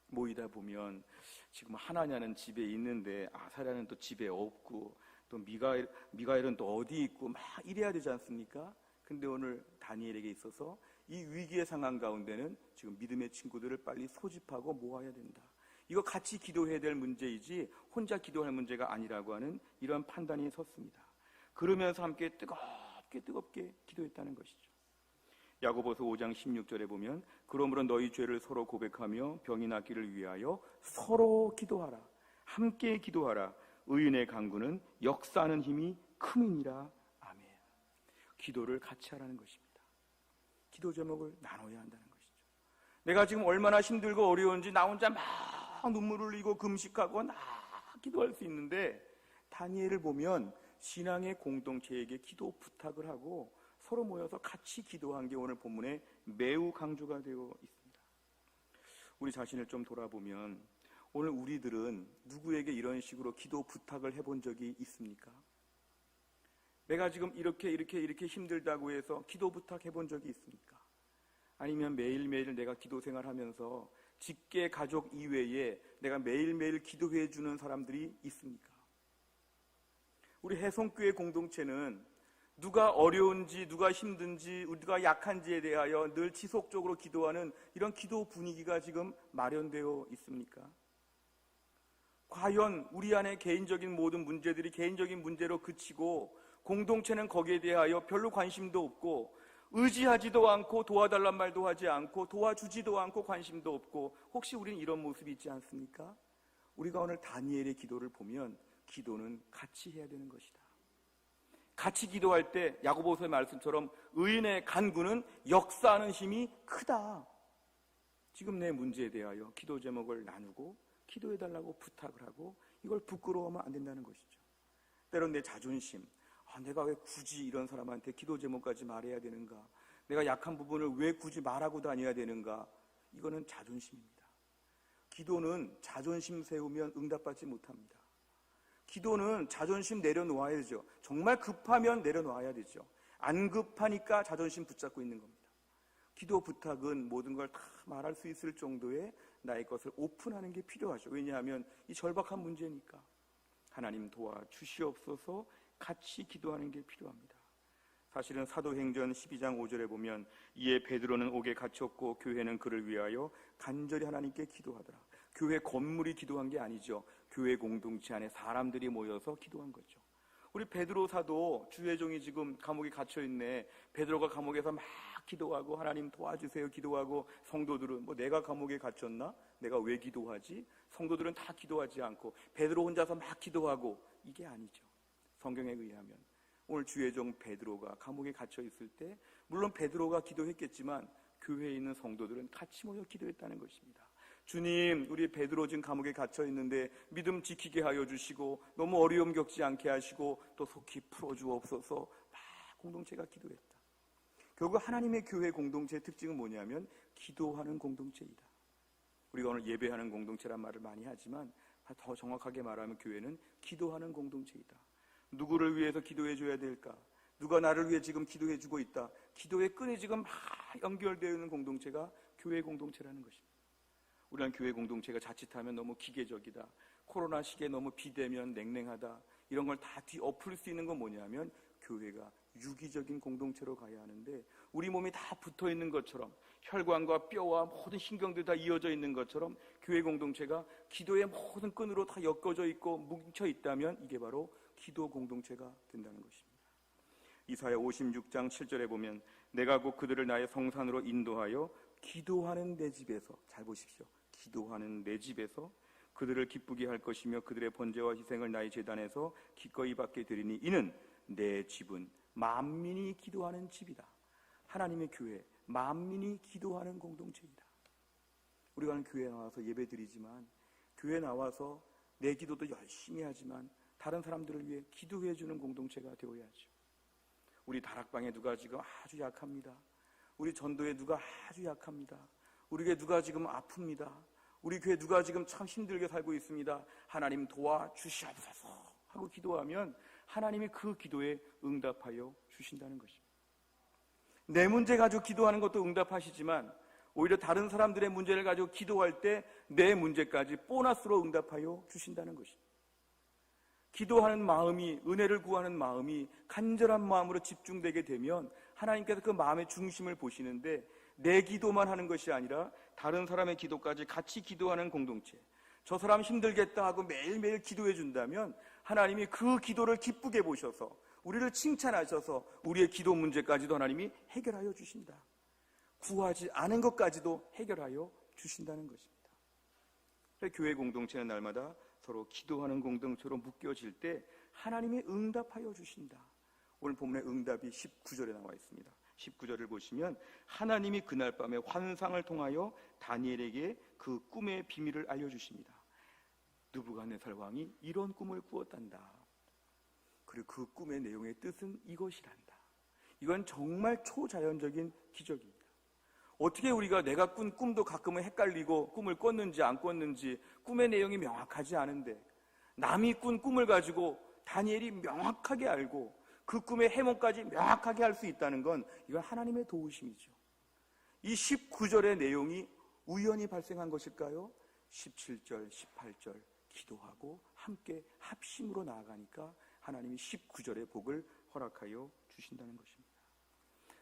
모이다 보면 지금 하나냐는 집에 있는데 아사랴는 또 집에 없고 또 미가엘은 또 어디 있고 막 이래야 되지 않습니까? 근데 오늘 다니엘에게 있어서 이 위기의 상황 가운데는 지금 믿음의 친구들을 빨리 소집하고 모아야 된다. 이거 같이 기도해야 될 문제이지 혼자 기도할 문제가 아니라고 하는 이런 판단이 섰습니다. 그러면서 함께 뜨겁게 기도했다는 것이죠. 야고보서 5장 16절에 보면 그러므로 너희 죄를 서로 고백하며 병이 낫기를 위하여 서로 기도하라. 함께 기도하라. 의인의 간구는 역사하는 힘이 큼이니라. 아멘. 기도를 같이 하라는 것입니다. 기도 제목을 나눠야 한다는 것이죠. 내가 지금 얼마나 힘들고 어려운지 나 혼자 막 눈물을 흘리고 금식하고 막 기도할 수 있는데, 다니엘을 보면 신앙의 공동체에게 기도 부탁을 하고 서로 모여서 같이 기도한 게 오늘 본문에 매우 강조가 되어 있습니다. 우리 자신을 좀 돌아보면 오늘 우리들은 누구에게 이런 식으로 기도 부탁을 해본 적이 있습니까? 내가 지금 이렇게 힘들다고 해서 기도 부탁해 본 적이 있습니까? 아니면 매일매일 내가 기도 생활하면서 직계 가족 이외에 내가 매일매일 기도해 주는 사람들이 있습니까? 우리 해성교회 공동체는 누가 어려운지, 누가 힘든지, 누가 약한지에 대하여 늘 지속적으로 기도하는 이런 기도 분위기가 지금 마련되어 있습니까? 과연 우리 안에 개인적인 모든 문제들이 개인적인 문제로 그치고 공동체는 거기에 대하여 별로 관심도 없고 의지하지도 않고 도와달란 말도 하지 않고 도와주지도 않고 관심도 없고, 혹시 우리는 이런 모습이 있지 않습니까? 우리가 오늘 다니엘의 기도를 보면 기도는 같이 해야 되는 것이다. 같이 기도할 때 야고보서의 말씀처럼 의인의 간구는 역사하는 힘이 크다. 지금 내 문제에 대하여 기도 제목을 나누고 기도해달라고 부탁을 하고 이걸 부끄러워하면 안 된다는 것이죠. 때론 내 자존심, 내가 왜 굳이 이런 사람한테 기도 제목까지 말해야 되는가? 내가 약한 부분을 왜 굳이 말하고 다녀야 되는가? 이거는 자존심입니다. 기도는 자존심 세우면 응답받지 못합니다. 기도는 자존심 내려놓아야죠. 정말 급하면 내려놓아야 되죠. 안 급하니까 자존심 붙잡고 있는 겁니다. 기도 부탁은 모든 걸 다 말할 수 있을 정도의 나의 것을 오픈하는 게 필요하죠. 왜냐하면 이 절박한 문제니까. 하나님 도와주시옵소서. 같이 기도하는 게 필요합니다. 사실은 사도행전 12장 5절에 보면 이에 베드로는 옥에 갇혔고 교회는 그를 위하여 간절히 하나님께 기도하더라. 교회 건물이 기도한 게 아니죠. 교회 공동체 안에 사람들이 모여서 기도한 거죠. 우리 베드로 사도 주의 종이 지금 감옥에 갇혀있네. 베드로가 감옥에서 막 기도하고 하나님 도와주세요 기도하고, 성도들은 내가 감옥에 갇혔나? 내가 왜 기도하지? 성도들은 다 기도하지 않고 베드로 혼자서 막 기도하고, 이게 아니죠. 성경에 의하면 오늘 주의 종 베드로가 감옥에 갇혀 있을 때 물론 베드로가 기도했겠지만 교회에 있는 성도들은 같이 모여 기도했다는 것입니다. 주님, 우리 베드로 지금 감옥에 갇혀 있는데 믿음 지키게 하여 주시고 너무 어려움 겪지 않게 하시고 또 속히 풀어주옵소서. 막 공동체가 기도했다. 결국 하나님의 교회 공동체의 특징은 뭐냐면 기도하는 공동체이다. 우리가 오늘 예배하는 공동체란 말을 많이 하지만 더 정확하게 말하면 교회는 기도하는 공동체이다. 누구를 위해서 기도해 줘야 될까? 누가 나를 위해 지금 기도해 주고 있다. 기도의 끈이 지금 막 연결되어 있는 공동체가 교회 공동체라는 것입니다. 우리는 교회 공동체가 자칫하면 너무 기계적이다, 코로나 시기에 너무 비대면 냉랭하다, 이런 걸 다 뒤엎을 수 있는 건 뭐냐면 교회가 유기적인 공동체로 가야 하는데, 우리 몸이 다 붙어 있는 것처럼 혈관과 뼈와 모든 신경들이 다 이어져 있는 것처럼 교회 공동체가 기도의 모든 끈으로 다 엮어져 있고 뭉쳐 있다면 이게 바로 기도 공동체가 된다는 것입니다. 이사야 56장 7절에 보면 내가 곧 그들을 나의 성산으로 인도하여 기도하는 내 집에서, 잘 보십시오, 기도하는 내 집에서 그들을 기쁘게 할 것이며 그들의 번제와 희생을 나의 제단에서 기꺼이 받게 되리니 이는 내 집은 만민이 기도하는 집이다. 하나님의 교회, 만민이 기도하는 공동체이다. 우리가 교회에 나와서 예배드리지만, 교회에 나와서 내 기도도 열심히 하지만 다른 사람들을 위해 기도해 주는 공동체가 되어야죠. 우리 다락방에 누가 지금 아주 약합니다. 우리 전도에 누가 아주 약합니다. 우리 교회 누가 지금 아픕니다. 우리 교회 누가 지금 참 힘들게 살고 있습니다. 하나님 도와주시옵소서 하고 기도하면 하나님이 그 기도에 응답하여 주신다는 것입니다. 내 문제 가지고 기도하는 것도 응답하시지만 오히려 다른 사람들의 문제를 가지고 기도할 때 내 문제까지 보너스로 응답하여 주신다는 것입니다. 기도하는 마음이, 은혜를 구하는 마음이 간절한 마음으로 집중되게 되면 하나님께서 그 마음의 중심을 보시는데, 내 기도만 하는 것이 아니라 다른 사람의 기도까지 같이 기도하는 공동체, 저 사람 힘들겠다 하고 매일매일 기도해 준다면 하나님이 그 기도를 기쁘게 보셔서 우리를 칭찬하셔서 우리의 기도 문제까지도 하나님이 해결하여 주신다. 구하지 않은 것까지도 해결하여 주신다는 것입니다. 교회 공동체는 날마다 서로 기도하는 공동체로 묶여질 때 하나님이 응답하여 주신다. 오늘 본문의 응답이 19절에 나와 있습니다. 19절을 보시면 하나님이 그날 밤에 환상을 통하여 다니엘에게 그 꿈의 비밀을 알려주십니다. 느부갓네살 왕이 이런 꿈을 꾸었단다. 그리고 그 꿈의 내용의 뜻은 이것이란다. 이건 정말 초자연적인 기적입니다. 어떻게 우리가 내가 꾼 꿈도 가끔은 헷갈리고 꿈을 꿨는지 안 꿨는지 꿈의 내용이 명확하지 않은데 남이 꾼 꿈을 가지고 다니엘이 명확하게 알고 그 꿈의 해몽까지 명확하게 할 수 있다는 건 이건 하나님의 도우심이죠. 이 19절의 내용이 우연히 발생한 것일까요? 17절, 18절 기도하고 함께 합심으로 나아가니까 하나님이 19절의 복을 허락하여 주신다는 것입니다.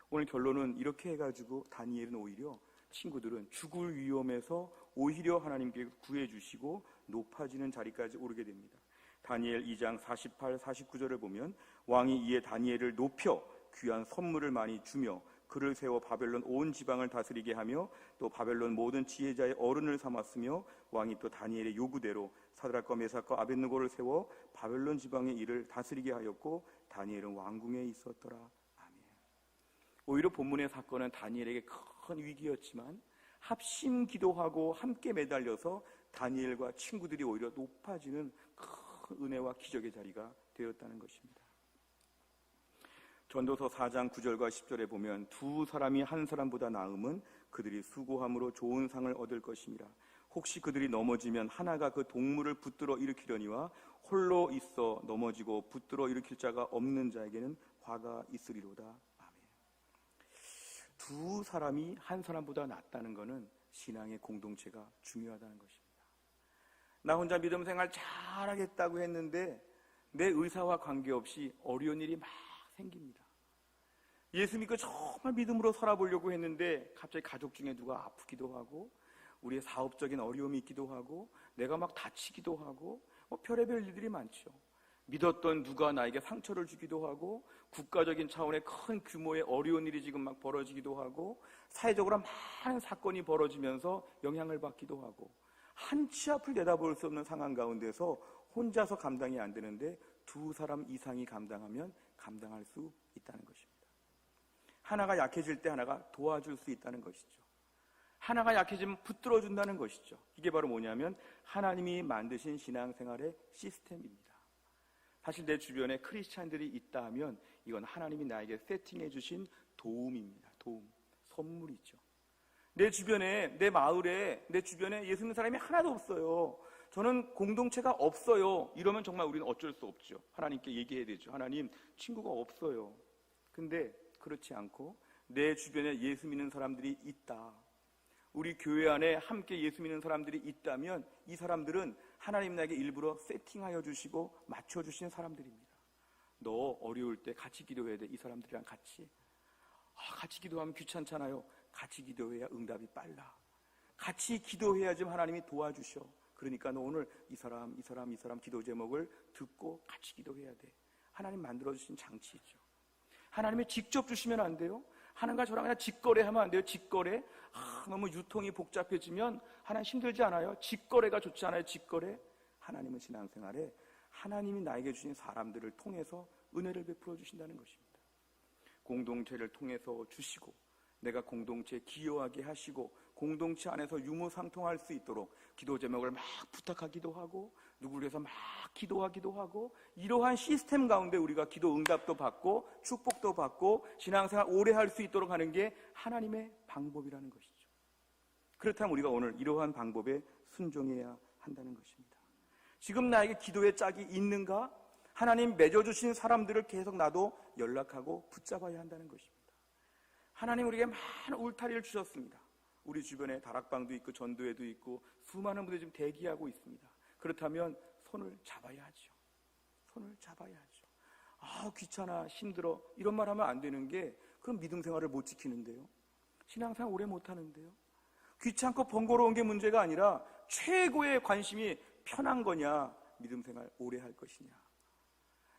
오늘 결론은 이렇게 해가지고 다니엘은 오히려 친구들은 죽을 위험에서 오히려 하나님께 구해주시고 높아지는 자리까지 오르게 됩니다. 다니엘 2장 48, 49절을 보면 왕이 이에 다니엘을 높여 귀한 선물을 많이 주며 그를 세워 바벨론 온 지방을 다스리게 하며 또 바벨론 모든 지혜자의 어른을 삼았으며 왕이 또 다니엘의 요구대로 사드락과 메삭과 아벳느고를 세워 바벨론 지방의 일을 다스리게 하였고 다니엘은 왕궁에 있었더라. 아멘. 오히려 본문의 사건은 다니엘에게 큰 위기였지만 합심 기도하고 함께 매달려서 다니엘과 친구들이 오히려 높아지는 큰 은혜와 기적의 자리가 되었다는 것입니다. 전도서 4장 9절과 10절에 보면 두 사람이 한 사람보다 나음은 그들이 수고함으로 좋은 상을 얻을 것임이라. 혹시 그들이 넘어지면 하나가 그 동물을 붙들어 일으키려니와 홀로 있어 넘어지고 붙들어 일으킬 자가 없는 자에게는 화가 있으리로다. 아멘. 두 사람이 한 사람보다 낫다는 것은 신앙의 공동체가 중요하다는 것입니다. 나 혼자 믿음 생활 잘하겠다고 했는데 내 의사와 관계없이 어려운 일이 막 생깁니다. 예수 믿고 정말 믿음으로 살아보려고 했는데 갑자기 가족 중에 누가 아프기도 하고 우리의 사업적인 어려움이 있기도 하고 내가 막 다치기도 하고 별의별 일들이 많죠. 믿었던 누가 나에게 상처를 주기도 하고 국가적인 차원의 큰 규모의 어려운 일이 지금 막 벌어지기도 하고 사회적으로 많은 사건이 벌어지면서 영향을 받기도 하고 한치 앞을 내다볼 수 없는 상황 가운데서 혼자서 감당이 안 되는데 두 사람 이상이 감당하면 감당할 수 있다는 것입니다. 하나가 약해질 때 하나가 도와줄 수 있다는 것이죠. 하나가 약해지면 붙들어준다는 것이죠. 이게 바로 뭐냐면 하나님이 만드신 신앙생활의 시스템입니다. 사실 내 주변에 크리스찬들이 있다 하면 이건 하나님이 나에게 세팅해 주신 도움입니다. 도움, 선물이죠. 내 주변에, 내 마을에, 내 주변에 예수 믿는 사람이 하나도 없어요. 저는 공동체가 없어요. 이러면 정말 우리는 어쩔 수 없죠. 하나님께 얘기해야 되죠. 하나님, 친구가 없어요. 근데 그렇지 않고 내 주변에 예수 믿는 사람들이 있다. 우리 교회 안에 함께 예수 믿는 사람들이 있다면 이 사람들은 하나님 나에게 일부러 세팅하여 주시고 맞춰주신 사람들입니다. 너 어려울 때 같이 기도해야 돼. 이 사람들이랑 같이. 같이 기도하면 귀찮잖아요. 같이 기도해야 응답이 빨라. 같이 기도해야 좀 하나님이 도와주셔. 그러니까 너 오늘 이 사람 기도 제목을 듣고 같이 기도해야 돼. 하나님 만들어주신 장치이죠. 하나님이 직접 주시면 안 돼요. 하나님과 저랑 그냥 직거래하면 안 돼요. 직거래. 너무 유통이 복잡해지면 하나님 힘들지 않아요? 직거래가 좋지 않아요? 직거래. 하나님은 신앙생활에 하나님이 나에게 주신 사람들을 통해서 은혜를 베풀어 주신다는 것입니다. 공동체를 통해서 주시고 내가 공동체에 기여하게 하시고 공동체 안에서 유무상통할 수 있도록 기도 제목을 막 부탁하기도 하고 누구를 위해서 막 기도하기도 하고 이러한 시스템 가운데 우리가 기도 응답도 받고 축복도 받고 신앙생활 오래 할 수 있도록 하는 게 하나님의 방법이라는 것이죠. 그렇다면 우리가 오늘 이러한 방법에 순종해야 한다는 것입니다. 지금 나에게 기도의 짝이 있는가? 하나님 맺어주신 사람들을 계속 나도 연락하고 붙잡아야 한다는 것입니다. 하나님 우리에게 많은 울타리를 주셨습니다. 우리 주변에 다락방도 있고 전도회도 있고 수많은 분들이 지금 대기하고 있습니다. 그렇다면 손을 잡아야 하죠. 손을 잡아야 하죠. 귀찮아, 힘들어 이런 말 하면 안 되는 게 그럼 믿음 생활을 못 지키는데요. 신앙생활 오래 못 하는데요. 귀찮고 번거로운 게 문제가 아니라 최고의 관심이 편한 거냐, 믿음 생활 오래 할 것이냐.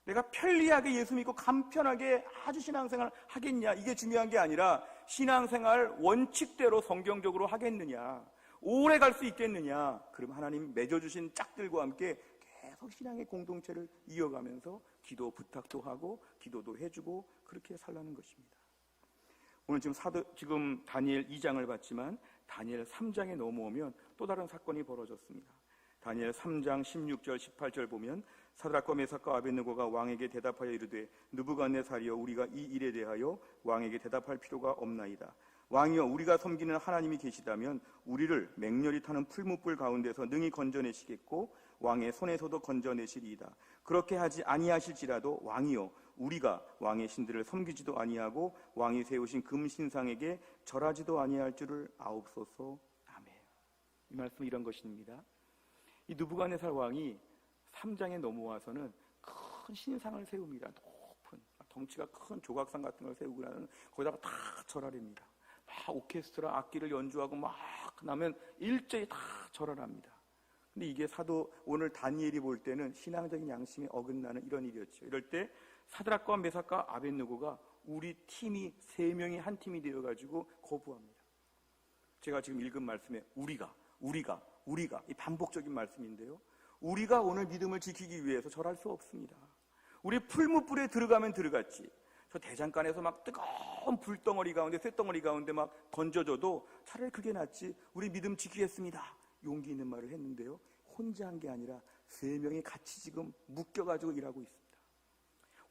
내가 편리하게 예수 믿고 간편하게 아주 신앙생활 하겠냐, 이게 중요한 게 아니라 신앙생활 원칙대로 성경적으로 하겠느냐, 오래 갈 수 있겠느냐. 그럼 하나님 맺어주신 짝들과 함께 계속 신앙의 공동체를 이어가면서 기도 부탁도 하고 기도도 해주고 그렇게 살라는 것입니다. 오늘 지금 다니엘 2장을 봤지만 다니엘 3장에 넘어오면 또 다른 사건이 벌어졌습니다. 다니엘 3장 16절 18절 보면 사드락과 메삭과 아벳느고가 왕에게 대답하여 이르되 느부갓네살이여, 우리가 이 일에 대하여 왕에게 대답할 필요가 없나이다. 왕이여, 우리가 섬기는 하나님이 계시다면 우리를 맹렬히 타는 풀무불 가운데서 능히 건져내시겠고 왕의 손에서도 건져내시리이다. 그렇게 하지 아니하실지라도 왕이여, 우리가 왕의 신들을 섬기지도 아니하고 왕이 세우신 금신상에게 절하지도 아니할 줄을 아옵소서. 아멘. 이 말씀은 이런 것입니다. 이 느부갓네살 왕이 3장에 넘어와서는 큰 신상을 세웁니다. 높은 덩치가 큰 조각상 같은 걸 세우고 나면 거기다가 다 절하랍니다. 막 오케스트라 악기를 연주하고 막 나면 일제히 다 절을 합니다. 근데 이게 오늘 다니엘이 볼 때는 신앙적인 양심에 어긋나는 이런 일이었죠. 이럴 때 사드락과 메삭과 아벳느고가 우리 팀이 3명이 한 팀이 되어가지고 거부합니다. 제가 지금 읽은 말씀에 우리가 이 반복적인 말씀인데요, 우리가 오늘 믿음을 지키기 위해서 절할 수 없습니다. 우리 풀무불에 들어가면 들어갔지, 저 대장간에서 막 뜨거운 불덩어리 가운데 쇳덩어리 가운데 막 던져줘도 차라리 그게 낫지, 우리 믿음 지키겠습니다, 용기 있는 말을 했는데요, 혼자 한 게 아니라 3명이 같이 지금 묶여가지고 일하고 있습니다.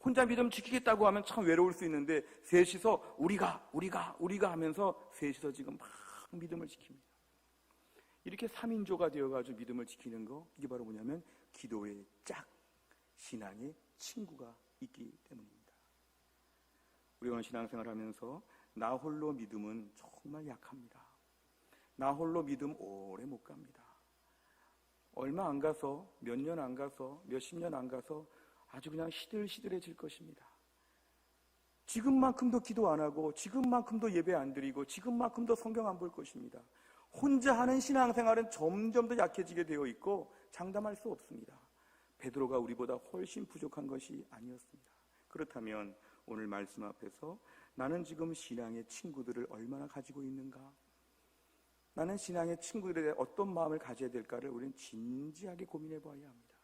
혼자 믿음 지키겠다고 하면 참 외로울 수 있는데 셋이서 우리가 하면서 셋이서 지금 막 믿음을 지킵니다. 이렇게 3인조가 되어가지고 믿음을 지키는 거, 이게 바로 뭐냐면 기도의 짝, 신앙의 친구가 있기 때문입니다. 우리가 신앙생활 하면서 나 홀로 믿음은 정말 약합니다. 나 홀로 믿음 오래 못 갑니다. 얼마 안 가서, 몇 년 안 가서, 몇십 년 안 가서 아주 그냥 시들시들해질 것입니다. 지금만큼도 기도 안 하고, 지금만큼도 예배 안 드리고, 지금만큼도 성경 안 볼 것입니다. 혼자 하는 신앙생활은 점점 더 약해지게 되어 있고 장담할 수 없습니다. 베드로가 우리보다 훨씬 부족한 것이 아니었습니다. 그렇다면 오늘 말씀 앞에서 나는 지금 신앙의 친구들을 얼마나 가지고 있는가? 나는 신앙의 친구들에 대해 어떤 마음을 가져야 될까를 우리는 진지하게 고민해 봐야 합니다.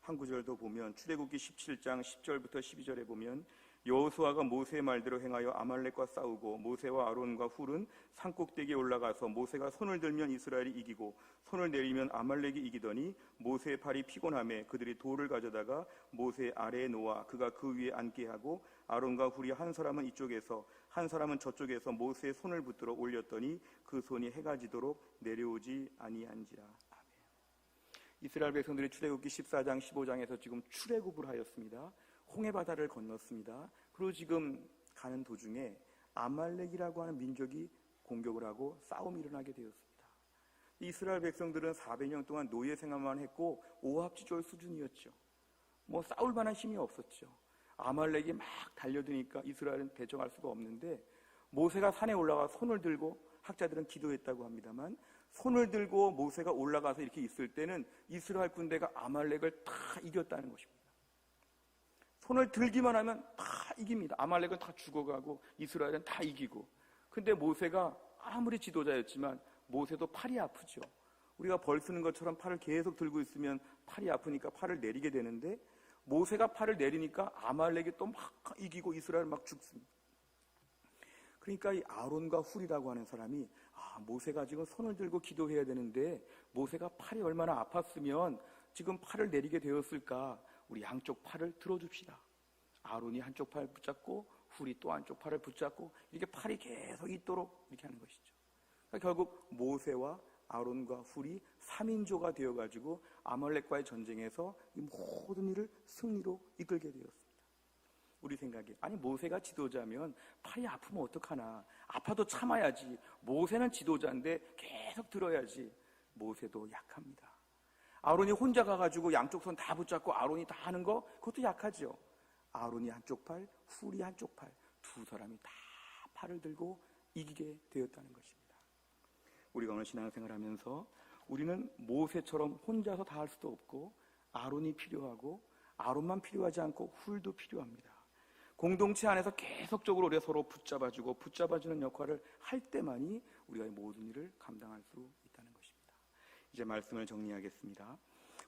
한 구절 더 보면 출애굽기 17장 10절부터 12절에 보면 여호수아가 모세의 말대로 행하여 아말렉과 싸우고 모세와 아론과 훌은 산꼭대기에 올라가서 모세가 손을 들면 이스라엘이 이기고 손을 내리면 아말렉이 이기더니 모세의 팔이 피곤하매 그들이 돌을 가져다가 모세 아래에 놓아 그가 그 위에 앉게 하고 아론과 훌이 한 사람은 이쪽에서 한 사람은 저쪽에서 모세의 손을 붙들어 올렸더니 그 손이 해가 지도록 내려오지 아니한지라. 아멘. 이스라엘 백성들이 출애굽기 14장 15장에서 지금 출애굽을 하였습니다. 홍해바다를 건넜습니다. 그리고 지금 가는 도중에 아말렉이라고 하는 민족이 공격을 하고 싸움이 일어나게 되었습니다. 이스라엘 백성들은 400년 동안 노예 생활만 했고 오합지졸 수준이었죠. 뭐 싸울 만한 힘이 없었죠. 아말렉이 막 달려드니까 이스라엘은 대적할 수가 없는데 모세가 산에 올라가 손을 들고, 학자들은 기도했다고 합니다만, 손을 들고 모세가 올라가서 이렇게 있을 때는 이스라엘 군대가 아말렉을 다 이겼다는 것입니다. 손을 들기만 하면 다 이깁니다. 아말렉은 다 죽어가고 이스라엘은 다 이기고. 근데 모세가 아무리 지도자였지만 모세도 팔이 아프죠. 우리가 벌 쓰는 것처럼 팔을 계속 들고 있으면 팔이 아프니까 팔을 내리게 되는데 모세가 팔을 내리니까 아말렉이 또 막 이기고 이스라엘 막 죽습니다. 그러니까 이 아론과 훌이라고 하는 사람이 모세가 지금 손을 들고 기도해야 되는데 모세가 팔이 얼마나 아팠으면 지금 팔을 내리게 되었을까? 우리 양쪽 팔을 들어줍시다. 아론이 한쪽 팔 붙잡고 훌이 또 한쪽 팔을 붙잡고 이렇게 팔이 계속 있도록 이렇게 하는 것이죠. 그러니까 결국 모세와 아론과 훌이 3인조가 되어가지고 아말렉과의 전쟁에서 이 모든 일을 승리로 이끌게 되었습니다. 우리 생각에 아니 모세가 지도자면 팔이 아프면 어떡하나, 아파도 참아야지. 모세는 지도자인데 계속 들어야지. 모세도 약합니다. 아론이 혼자 가가지고 양쪽 손 다 붙잡고 아론이 다 하는 거, 그것도 약하죠. 아론이 한쪽 팔, 훌이 한쪽 팔, 두 사람이 다 팔을 들고 이기게 되었다는 것입니다. 우리가 오늘 신앙생활하면서 우리는 모세처럼 혼자서 다 할 수도 없고 아론이 필요하고 아론만 필요하지 않고 훌도 필요합니다. 공동체 안에서 계속적으로 우리가 서로 붙잡아주고 붙잡아주는 역할을 할 때만이 우리가 모든 일을 감당할 수 있다는 것입니다. 이제 말씀을 정리하겠습니다.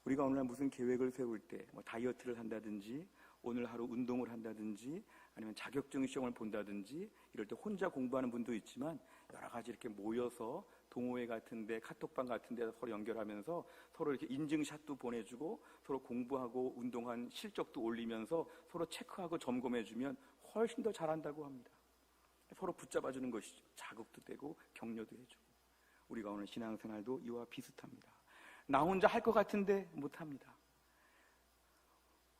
우리가 오늘날 무슨 계획을 세울 때 다이어트를 한다든지 오늘 하루 운동을 한다든지 아니면 자격증 시험을 본다든지 이럴 때 혼자 공부하는 분도 있지만 여러 가지 이렇게 모여서 동호회 같은데 카톡방 같은데 서로 연결하면서 서로 이렇게 인증샷도 보내주고 서로 공부하고 운동한 실적도 올리면서 서로 체크하고 점검해주면 훨씬 더 잘한다고 합니다. 서로 붙잡아주는 것이죠. 자극도 되고 격려도 해주고. 우리가 오늘 신앙생활도 이와 비슷합니다. 나 혼자 할 것 같은데 못합니다.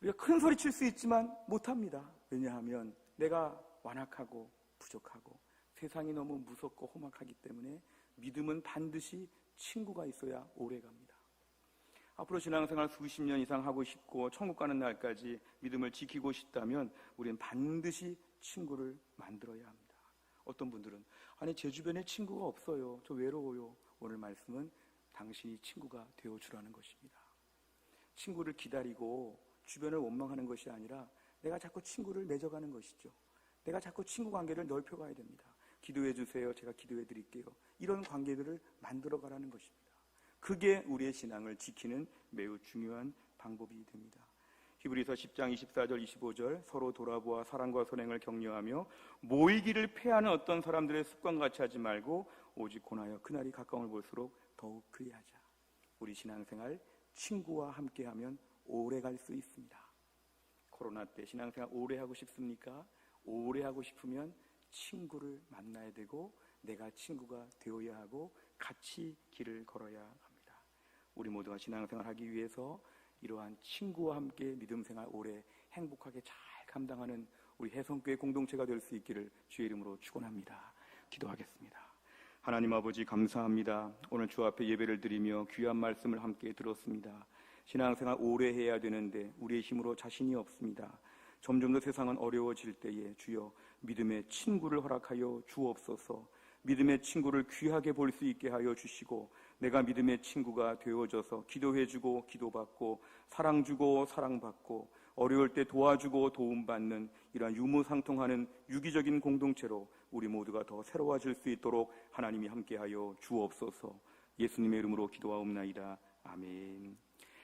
우리가 큰 소리 칠 수 있지만 못합니다. 왜냐하면 내가 완악하고 부족하고 세상이 너무 무섭고 험악하기 때문에 믿음은 반드시 친구가 있어야 오래갑니다. 앞으로 신앙생활 수십 년 이상 하고 싶고 천국 가는 날까지 믿음을 지키고 싶다면 우리는 반드시 친구를 만들어야 합니다. 어떤 분들은 아니 제 주변에 친구가 없어요. 저 외로워요. 오늘 말씀은 당신이 친구가 되어주라는 것입니다. 친구를 기다리고 주변을 원망하는 것이 아니라 내가 자꾸 친구를 맺어가는 것이죠. 내가 자꾸 친구 관계를 넓혀가야 됩니다. 기도해 주세요. 제가 기도해 드릴게요. 이런 관계들을 만들어가라는 것입니다. 그게 우리의 신앙을 지키는 매우 중요한 방법이 됩니다. 히브리서 10장 24절 25절 서로 돌아보아 사랑과 선행을 격려하며 모이기를 패하는 어떤 사람들의 습관같이 하지 말고 오직 권하여 그날이 가까움을 볼수록 더욱 그리하자. 우리 신앙생활 친구와 함께하면 오래 갈 수 있습니다. 코로나 때 신앙생활 오래 하고 싶습니까? 오래 하고 싶으면 친구를 만나야 되고 내가 친구가 되어야 하고 같이 길을 걸어야 합니다. 우리 모두가 신앙생활 하기 위해서 이러한 친구와 함께 믿음생활 오래 행복하게 잘 감당하는 우리 해성교회 공동체가 될 수 있기를 주의 이름으로 축원합니다. 기도하겠습니다. 하나님 아버지 감사합니다. 오늘 주 앞에 예배를 드리며 귀한 말씀을 함께 들었습니다. 신앙생활 오래 해야 되는데 우리의 힘으로 자신이 없습니다. 점점 더 세상은 어려워질 때에 주여 믿음의 친구를 허락하여 주옵소서. 믿음의 친구를 귀하게 볼 수 있게 하여 주시고 내가 믿음의 친구가 되어져서 기도해주고 기도받고 사랑주고 사랑받고 어려울 때 도와주고 도움받는 이러한 유무상통하는 유기적인 공동체로 우리 모두가 더 새로워질 수 있도록 하나님이 함께하여 주옵소서. 예수님의 이름으로 기도하옵나이다. 아멘.